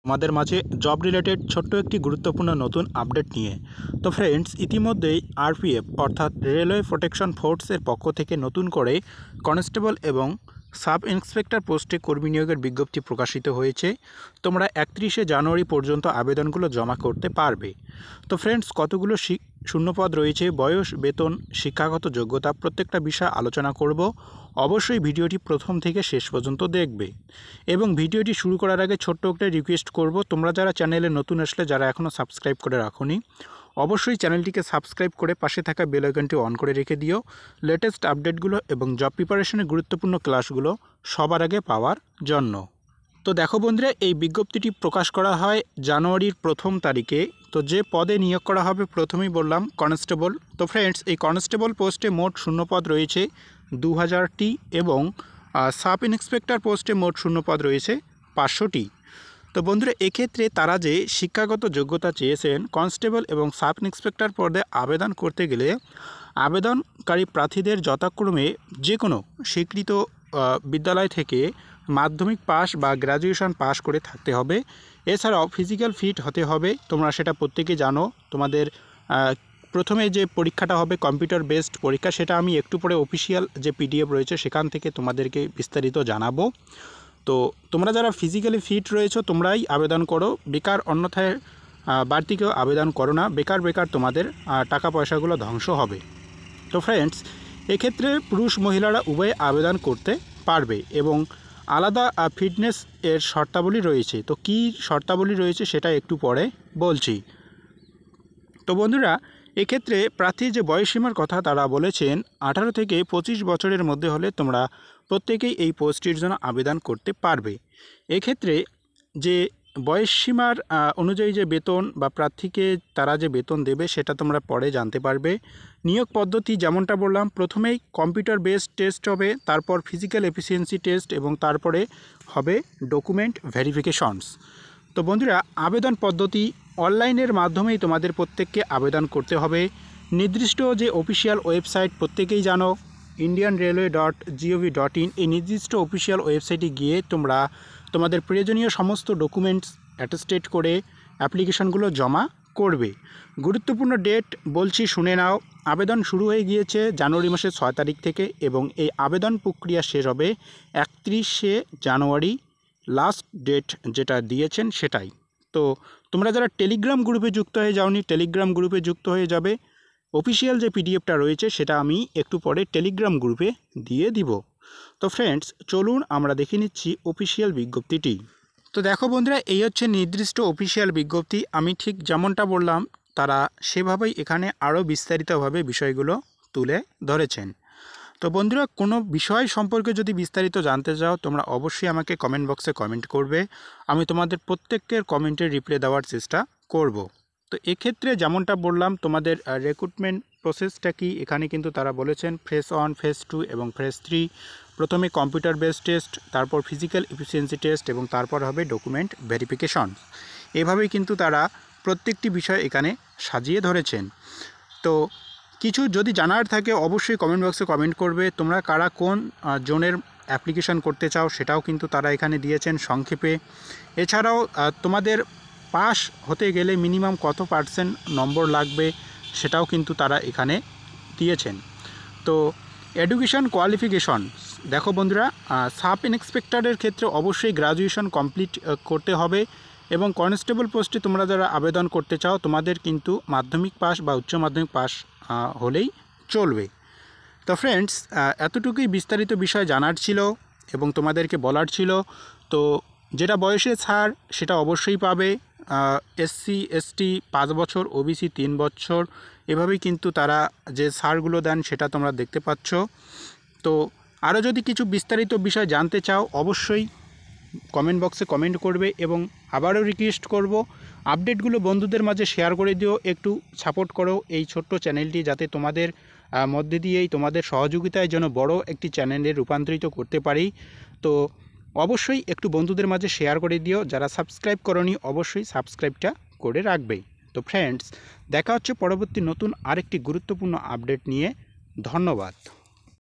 আমাদের মাঝে job related ছোট্ট একটি গুরুত্বপূর্ণ নতুন আপডেট নিয়ে। তো ফ্রেন্ডস, ইতিমধ্যেই আরপিএফ অর্থাৎ রেলওয়ে প্রোটেকশন ফোর্সের পক্ষ থেকে নতুন করে কনস্টেবল এবং সাব ইন্সপেক্টর পোস্টে কর্মী নিয়োগের বিজ্ঞপ্তি প্রকাশিত হয়েছে। তোমরা 31শে জানুয়ারি পর্যন্ত আবেদনগুলো জমা করতে পারবে। তো ফ্রেন্ডস, কতগুলো শূন্যপদ রয়েছে, বয়স, বেতন, শিক্ষাগত যোগ্যতা, প্রত্যেকটা বিষয় আলোচনা করব। অবশ্যই ভিডিওটি প্রথম থেকে শেষ পর্যন্ত দেখবে এবং ভিডিওটি শুরু করার আগে ছোট্ট একটা রিকোয়েস্ট করব, তোমরা যারা চ্যানেলে নতুন আসলে, যারা এখনও সাবস্ক্রাইব করে রাখোনি, অবশ্যই চ্যানেলটিকে সাবস্ক্রাইব করে পাশে থাকা বেল আইকনটি অন করে রেখে দিও লেটেস্ট আপডেটগুলো এবং জব প্রিপারেশনের গুরুত্বপূর্ণ ক্লাসগুলো সবার আগে পাওয়ার জন্য। তো দেখো বন্ধুরা, এই বিজ্ঞপ্তিটি প্রকাশ করা হয় জানুয়ারির 1 তারিখে। তো যে পদে নিয়োগ করা হবে প্রথমেই বললাম কনস্টেবল। তো ফ্রেন্ডস, এই কনস্টেবল পোস্টে মোট শূন্যপদ রয়েছে 2000টি এবং সাব ইন্সপেক্টর পোস্টে মোট শূন্যপদ রয়েছে 500টি। তো বন্ধুরা, এক্ষেত্রে তারা যে শিক্ষাগত যোগ্যতা চেয়েছেন, কনস্টেবল এবং সাব ইন্সপেক্টর পদে আবেদন করতে গেলে আবেদনকারী প্রার্থীদের যথাক্রমে যে কোনো স্বীকৃত বিদ্যালয় থেকে মাধ্যমিক পাস বা গ্র্যাজুয়েশন পাস করে থাকতে হবে। এছাড়াও ফিজিক্যাল ফিট হতে হবে। তোমরা সেটা প্রত্যেকেই জানো। তোমাদের প্রথমে যে পরীক্ষাটা হবে কম্পিউটার বেসড পরীক্ষা, সেটা আমি একটু পরে অফিসিয়াল যে পিডিএফ রয়েছে সেখান থেকে তোমাদেরকে বিস্তারিত জানাবো। তো তোমরা যারা ফিজিক্যালি ফিট রয়েছো তোমরাই আবেদন করো, বেকার অন্যথায় বাড়তি কেউ আবেদন করো না। বেকার তোমাদের টাকা পয়সাগুলো ধ্বংস হবে। তো ফ্রেন্ডস, এক্ষেত্রে পুরুষ মহিলারা উভয়ে আবেদন করতে পারবে এবং আলাদা ফিটনেস এর শর্তাবলী রয়েছে। তো কী শর্তাবলী রয়েছে সেটা একটু পরে বলছি। তো বন্ধুরা, এক্ষেত্রে প্রার্থীর যে বয়সসীমার কথা তারা বলেছেন 18 থেকে 25 বছরের মধ্যে হলে তোমরা প্রত্যেকেই এই পোস্টটির জন্য আবেদন করতে পারবে। এক্ষেত্রে যে বয়সসীমার অনুযায়ী যে বেতন বা প্রার্থীকে তারা যে বেতন দেবে সেটা তোমরা পরে জানতে পারবে। নিয়োগ পদ্ধতি যেমনটা বললাম, প্রথমেই কম্পিউটার বেসড টেস্ট হবে, তারপর ফিজিক্যাল এফিসিয়েন্সি টেস্ট এবং তারপরে হবে ডকুমেন্ট ভেরিফিকেশনস। তো বন্ধুরা, আবেদন পদ্ধতি অনলাইনের মাধ্যমেই তোমাদের প্রত্যেককে আবেদন করতে হবে। নির্দিষ্ট যে অফিসিয়াল ওয়েবসাইট প্রত্যেকেই জানো, indianrailway.gov.in, এই নির্দিষ্ট অফিসিয়াল ওয়েবসাইটে গিয়ে তোমরা তোমাদের প্রয়োজনীয় সমস্ত ডকুমেন্টস অ্যাটেস্টেড করে অ্যাপ্লিকেশনগুলো জমা করবে। গুরুত্বপূর্ণ ডেট বলছি, শুনে নাও। আবেদন শুরু হয়ে গিয়েছে জানুয়ারি মাসের 6 তারিখ থেকে এবং এই আবেদন প্রক্রিয়া শেষ হবে 31শে জানুয়ারি। লাস্ট ডেট যেটা দিয়েছেন সেটাই। তো তোমরা যারা টেলিগ্রাম গ্রুপে যুক্ত হয়ে যাওনি, টেলিগ্রাম গ্রুপে যুক্ত হয়ে যাবে। অফিসিয়াল যে পিডিএফটা রয়েছে সেটা আমি একটু পরে টেলিগ্রাম গ্রুপে দিয়ে দিব। তো ফ্রেন্ডস, চলুন আমরা দেখে নিচ্ছি অফিসিয়াল বিজ্ঞপ্তিটি। তো দেখো বন্ধুরা, এই হচ্ছে নির্দিষ্ট অফিসিয়াল বিজ্ঞপ্তি। আমি ঠিক যেমনটা বললাম তারা সেভাবেই এখানে আরও বিস্তারিতভাবে বিষয়গুলো তুলে ধরেছেন। তো বন্ধুরা, কোনো বিষয় সম্পর্কে যদি বিস্তারিত জানতে চাও তোমরা অবশ্যই আমাকে কমেন্ট বক্সে কমেন্ট করবে। আমি তোমাদের প্রত্যেকের কমেন্টের রিপ্লাই দেওয়ার চেষ্টা করব। তো এক্ষেত্রে যেমনটা বললাম, তোমাদের রিক্রুটমেন্ট প্রসেসটা কি এখানে কিন্তু তারা বলেছেন ফেজ 1, ফেজ 2 এবং ফেজ 3। প্রথমে কম্পিউটার বেসড টেস্ট, তারপর ফিজিক্যাল এফিসিয়েন্সি টেস্ট এবং তারপর হবে ডকুমেন্ট ভেরিফিকেশন। এভাবেই কিন্তু তারা প্রত্যেকটি বিষয় এখানে সাজিয়ে ধরেছেন। তো কিছু যদি জানার থাকে অবশ্যই কমেন্ট বক্সে কমেন্ট করবে। তোমরা কারা কোন জোনের অ্যাপ্লিকেশান করতে চাও সেটাও কিন্তু তারা এখানে দিয়েছেন সংক্ষেপে। এছাড়াও তোমাদের পাস হতে গেলে মিনিমাম কত % নম্বর লাগবে সেটাও কিন্তু তারা এখানে দিয়েছেন। তো এডুকেশন কোয়ালিফিকেশন দেখো বন্ধুরা, সাব ইন্সপেক্টরের ক্ষেত্রে অবশ্যই গ্র্যাজুয়েশন কমপ্লিট করতে হবে এবং কনস্টেবল পোস্টে তোমরা যারা আবেদন করতে চাও তোমাদের কিন্তু মাধ্যমিক পাস বা উচ্চ মাধ্যমিক পাস হলেই চলবে। তো ফ্রেন্ডস, এতটুকুই বিস্তারিত বিষয় জানার ছিল এবং তোমাদেরকে বলার ছিল। তো যেটা বয়সে ছাড় সেটা অবশ্যই পাবে। SC ST 5 বছর, OBC 3 বছর, এভাবেই কিন্তু তারা যে ছাড়গুলো দেন সেটা তোমরা দেখতে পাচ্ছ। তো আরও যদি কিছু বিস্তারিত বিষয় জানতে চাও অবশ্যই কমেন্ট বক্সে কমেন্ট করবে এবং আবারও রিকোয়েস্ট করব আপডেটগুলো বন্ধুদের মাঝে শেয়ার করে দিও। একটু সাপোর্ট করো এই ছোট্ট চ্যানেলটি, যাতে তোমাদের মধ্যে দিয়েই তোমাদের সহযোগিতায় যেন বড় একটি চ্যানেলে রূপান্তরিত করতে পারি। তো অবশ্যই একটু বন্ধুদের মাঝে শেয়ার করে দিও। যারা সাবস্ক্রাইব করোনি অবশ্যই সাবস্ক্রাইবটা করে রাখবে। তো ফ্রেন্ডস, দেখা হচ্ছে পরবর্তী নতুন আরেকটি গুরুত্বপূর্ণ আপডেট নিয়ে। ধন্যবাদ।